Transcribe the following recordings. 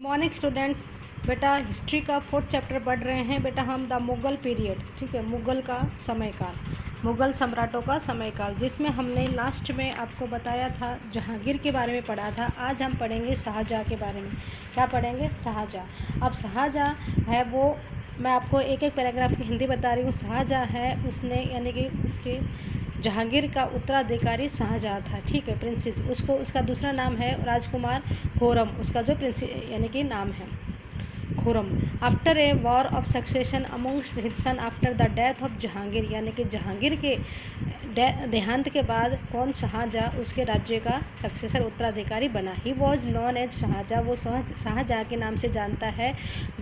Morning students. बेटा history का 4th chapter पढ़ रहे हैं बेटा हम द मुग़ल पीरियड। ठीक है, मुग़ल का समयकाल, मुग़ल सम्राटों का समयकाल, जिसमें हमने लास्ट में आपको बताया था जहांगीर के बारे में पढ़ा था। आज हम पढ़ेंगे शाहजहाँ के बारे में। क्या पढ़ेंगे? शाहजहाँ। अब शाहजहाँ है वो, मैं आपको एक एक पैराग्राफ की हिंदी बता रही हूँ। शाहजहाँ है उसने, यानी कि उसके जहांगीर का उत्तराधिकारी शाहजहाँ था। ठीक है, प्रिंसेस, उसको उसका दूसरा नाम है राजकुमार खुर्रम, उसका जो प्रिंसेस यानी कि नाम है Khurram. After a war of succession amongst his son after the death of Jahangir, यानी कि जहांगीर के देहांत के बाद कौन? शाहजहाँ उसके राज्य का सक्सेसर उत्तराधिकारी बना। He was known as Shah Jahan, वो शाहजहाँ के नाम से जानता है।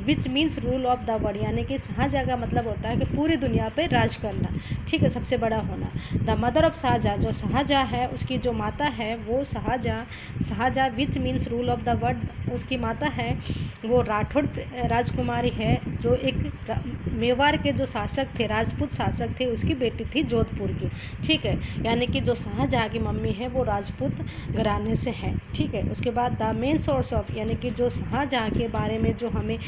Which means rule of the world, यानी कि शाहजहाँ का मतलब होता है कि पूरी दुनिया पे राज करना। ठीक है, सबसे बड़ा होना। द मदर ऑफ शाहजहाँ, जो शाहजहाँ है उसकी जो माता है वो Shah Jahan which means rule of the world, उसकी माता है वो राठौड़ राजकुमारी है, जो एक मेवाड़ के जो शासक थे, राजपूत शासक थे, उसकी बेटी थी जोधपुर की। ठीक है, यानी कि जो शाहजहाँ की मम्मी है वो राजपूत घराने से है। ठीक है, उसके बाद द मेन सोर्स ऑफ, यानी कि जो शाहजहाँ के बारे में जो हमें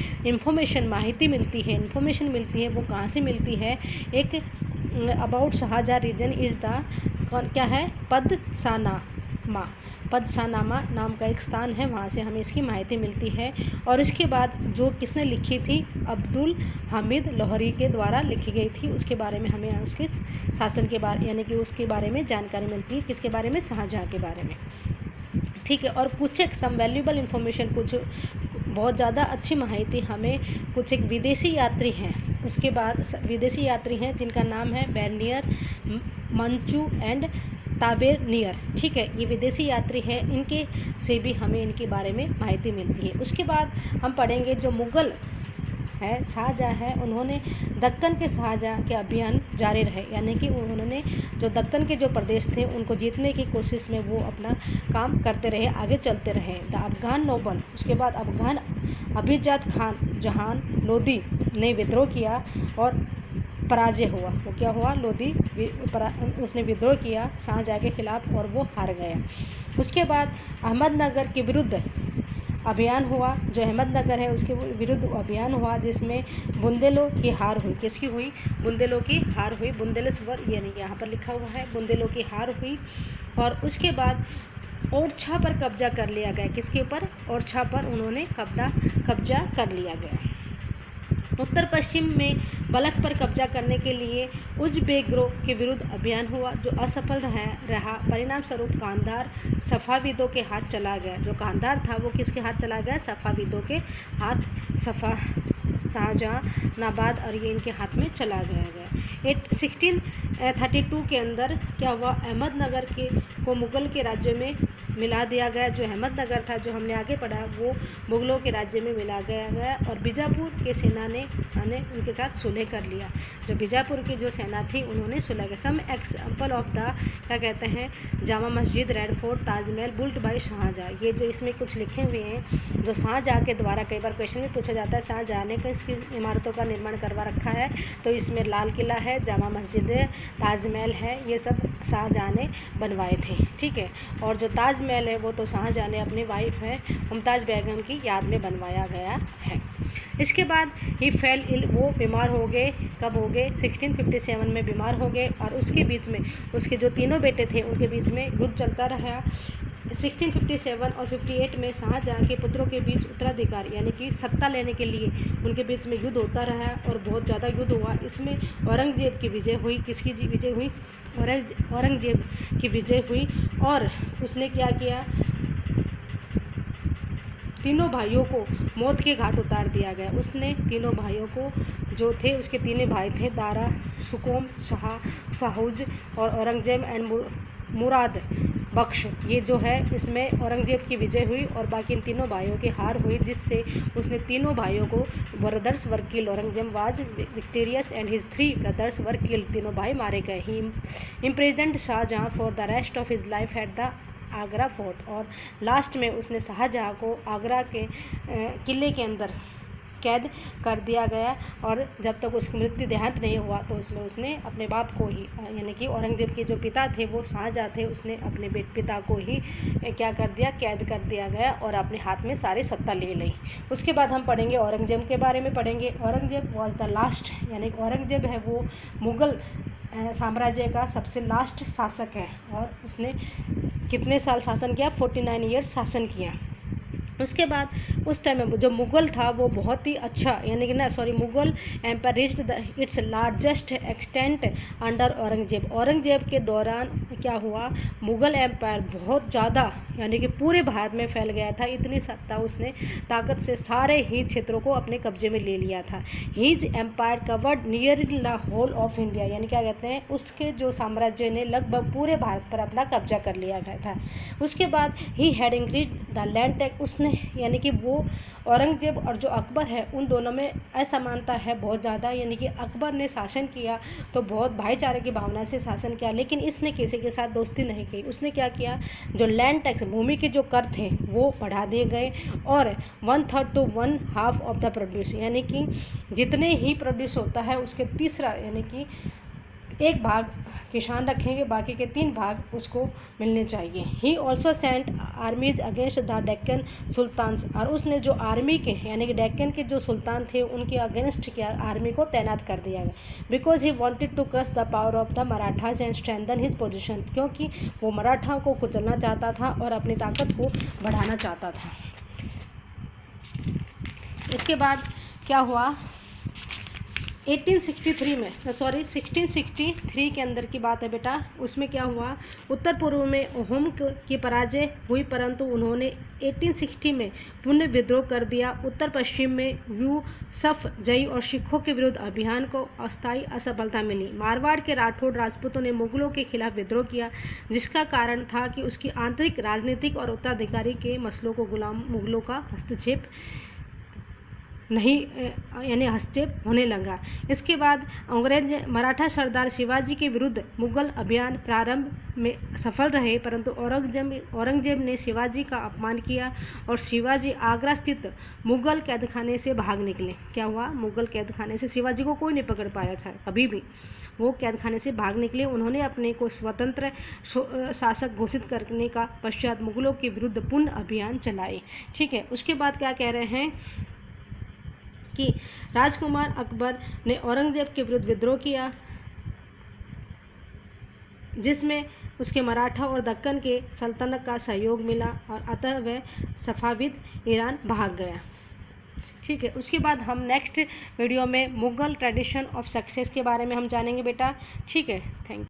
माहिती मिलती है वो कहाँ से मिलती है? एक about Shah Jahan reason is the क्या है? पदसानामा नाम का एक स्थान है, वहाँ से हमें इसकी माहिती मिलती है। और इसके बाद जो किसने लिखी थी? अब्दुल हामिद लोहरी के द्वारा लिखी गई थी। उसके बारे में हमें उसके शासन के बारे, यानी कि उसके बारे में जानकारी मिलती है। किसके बारे में? शाहजहाँ के बारे में। ठीक है, और कुछ एक सम वैल्यूबल इन्फॉर्मेशन, कुछ बहुत ज़्यादा अच्छी माहिती हमें कुछ एक विदेशी यात्री हैं, उसके बाद विदेशी यात्री हैं जिनका नाम है बेरनियर, मंचू एंड ताबेरनियर। ठीक है, ये विदेशी यात्री हैं, इनके से भी हमें इनके बारे में माहिती मिलती है। उसके बाद हम पढ़ेंगे जो मुग़ल है शाहजहाँ है, उन्होंने दक्कन के शाहजहाँ के अभियान जारी रहे, यानी कि उन्होंने जो दक्कन के जो प्रदेश थे उनको जीतने की कोशिश में वो अपना काम करते रहे, आगे चलते रहे। द अफगान नोबल, उसके बाद अफगान अभिजात खान जहान लोदी ने विद्रोह किया और पराजय हुआ। वो क्या हुआ? लोदी उसने विद्रोह किया शाहजहाँ के खिलाफ और वो हार गया। उसके बाद अहमदनगर के विरुद्ध अभियान हुआ, जो अहमदनगर है उसके विरुद्ध अभियान हुआ, जिसमें बुंदेलों की हार हुई। किसकी हुई? बुंदेलों की हार हुई। बुंदेलस्वर, यानी यहाँ पर लिखा हुआ है, बुंदेलों की हार हुई। और उसके बाद ओरछा पर कब्जा कर लिया गया। किसके ऊपर? ओरछा पर उन्होंने कब्जा कर लिया गया। उत्तर पश्चिम में बलख पर कब्जा करने के लिए उज़्बेक के विरुद्ध अभियान हुआ, जो असफल रहा। परिणाम स्वरूप कांधार सफ़ाविदों के हाथ चला गया। जो कांधार था वो किसके हाथ चला गया? सफ़ाविदों के हाथ। शाहजहाँ, नाबाद और ये इनके हाथ में चला गया। 1632 के अंदर क्या हुआ? अहमदनगर को मुग़ल के राज्य में मिला दिया गया। जो अहमदनगर था, जो हमने आगे पढ़ा, वो मुग़लों के राज्य में मिला गया और बीजापुर के सेना ने उनके साथ सुलह कर लिया। जो बीजापुर की जो सेना थी उन्होंने सुलह किया। सम एग्जाम्पल ऑफ द, क्या कहते हैं, Jama Masjid, Red Fort, Taj Mahal built by Shah Jahan. ये जो इसमें कुछ लिखे हुए हैं जो शाहजहाँ के द्वारा, कई बार क्वेश्चन में पूछा जाता है शाहजहाँ ने इसकी इमारतों का निर्माण करवा रखा है, तो इसमें लाल किला है, जामा मस्जिद है, ताजमहल है, ये सब शाहजहाँ ने बनवाए थे। ठीक है, और जो ताजमहल है वो तो शाहजहाँ ने अपनी वाइफ है मुमताज़ बेगम की याद में बनवाया गया है। इसके बाद ही फेल इल, वो बीमार हो गए। कब हो गए? 1657 में बीमार हो गए। और उसके बीच में उसके जो तीनों बेटे थे उनके बीच में युद्ध चलता रहा। 1657 और 58 में शाहजहाँ के पुत्रों के बीच उत्तराधिकार, यानी कि सत्ता लेने के लिए उनके बीच में युद्ध होता रहा और बहुत ज़्यादा युद्ध हुआ। इसमें औरंगजेब की विजय हुई। किसकी विजय हुई? औरंगजेब की विजय हुई। और उसने क्या किया? तीनों भाइयों को मौत के घाट उतार दिया गया। उसने तीनों भाइयों को, जो थे उसके तीनों भाई थे, दारा, सुकोम, शाहूज और औरंगजेब एंड मुराद बख्श, ये जो है इसमें औरंगजेब की विजय हुई और बाकी इन तीनों भाइयों की हार हुई, जिससे उसने तीनों भाइयों को, brothers were killed, Aurangzeb was victorious and his 3 brothers were killed, तीनों भाई मारे गए। ही imprisoned Shahjahan for the rest of his life at the Agra fort, और लास्ट में उसने शाहजहाँ को आगरा के किले के अंदर कैद कर दिया गया और जब तक उसकी मृत्यु देहांत नहीं हुआ तो उसमें उसने अपने बाप को ही यानी कि औरंगजेब के जो पिता थे वो शाहजहाँ थे, उसने अपने पिता को ही क्या कर दिया, कैद कर दिया गया और अपने हाथ में सारी सत्ता ले ली। उसके बाद हम पढ़ेंगे औरंगजेब के बारे में पढ़ेंगे। औरंगजेब वॉज द लास्ट, यानी औरंगजेब है वो मुग़ल साम्राज्य का सबसे लास्ट शासक है और उसने कितने साल शासन किया, 49 ईयर्स शासन किया। उसके बाद उस टाइम में जो मुग़ल था वो बहुत ही अच्छा, यानी कि Mughal empire reached the its largest extent under Aurangzeb. Aurangzeb के दौरान क्या हुआ, मुग़ल एम्पायर बहुत ज़्यादा यानी कि पूरे भारत में फैल गया था। इतनी सत्ता उसने ताकत से सारे ही क्षेत्रों को अपने कब्जे में ले लिया था। His empire covered nearly the whole of India, यानी क्या कहते हैं, उसके जो साम्राज्य ने लगभग पूरे भारत पर अपना कब्जा कर लिया गया था। उसके बाद he had increased the land tax, उसने यानी कि वो औरंगजेब और जो अकबर है उन दोनों में असमानता है बहुत ज़्यादा, यानी कि अकबर ने शासन किया तो बहुत भाईचारे की भावना से शासन किया, लेकिन इसने किसी के साथ दोस्ती नहीं की। उसने क्या किया, जो लैंड टैक्स भूमि के जो कर थे वो बढ़ा दिए गए और 1/3 to 1/2 ऑफ द प्रोड्यूस, यानी कि जितने ही प्रोड्यूस होता है उसके तीसरा यानी कि एक भाग किसान रखेंगे, बाकी के 3 भाग उसको मिलने चाहिए। He also sent armies against the Deccan sultans, और उसने जो आर्मी के यानी कि डेक्कन के जो सुल्तान थे उनके अगेंस्ट क्या आर्मी को तैनात कर दिया गया। Because he wanted to crush the power of the Marathas and strengthen his position, क्योंकि वो मराठाओं को कुचलना चाहता था और अपनी ताकत को बढ़ाना चाहता था। इसके बाद क्या हुआ, 1663 के अंदर की बात है बेटा। उसमें क्या हुआ, उत्तर पूर्व में अहोम की पराजय हुई, परंतु उन्होंने 1860 में पुनः विद्रोह कर दिया। उत्तर पश्चिम में यूसुफ जई और सिखों के विरुद्ध अभियान को अस्थायी असफलता मिली। मारवाड़ के राठौड़ राजपूतों ने मुगलों के खिलाफ विद्रोह किया, जिसका कारण था कि उसकी आंतरिक राजनीतिक और उत्तराधिकारी के मसलों को मुगलों का हस्तक्षेप नहीं यानी हस्तक्षेप होने लगा। इसके बाद अंग्रेज मराठा सरदार शिवाजी के विरुद्ध मुगल अभियान प्रारंभ में सफल रहे, परंतु औरंगजेब ने शिवाजी का अपमान किया और शिवाजी आगरा स्थित मुगल कैदखाने से भाग निकले। क्या हुआ, मुगल कैदखाने से शिवाजी को कोई नहीं पकड़ पाया था कभी भी, वो कैदखाने से भाग निकले। उन्होंने अपने को स्वतंत्र शासक घोषित करने का पश्चात मुगलों के विरुद्ध पुनः अभियान चलाए। ठीक है, उसके बाद क्या कह रहे हैं कि राजकुमार अकबर ने औरंगजेब के विरुद्ध विद्रोह किया, जिसमें उसके मराठा और दक्कन के सल्तनत का सहयोग मिला और अतः वह सफाविद ईरान भाग गया। ठीक है, उसके बाद हम नेक्स्ट वीडियो में मुगल ट्रेडिशन ऑफ सक्सेस के बारे में हम जानेंगे बेटा। ठीक है, थैंक यू।